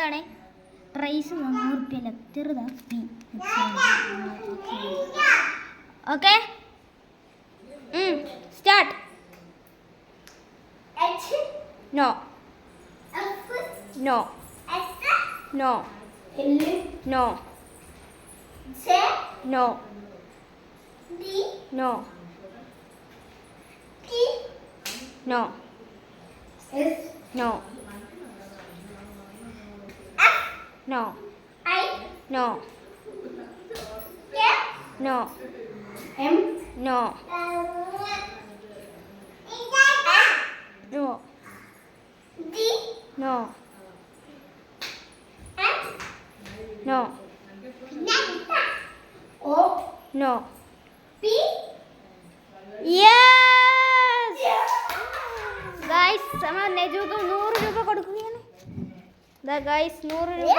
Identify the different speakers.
Speaker 1: ചെറുതാണേ. Price 100 റുപ്യ. ചെറുതാ പി. Okay start. No no no no no no no no no no no no no no no no yes guys sama Neju ko 100 രൂപ കൊടുക്കുകയാണ്. ദാ guys 100 രൂപ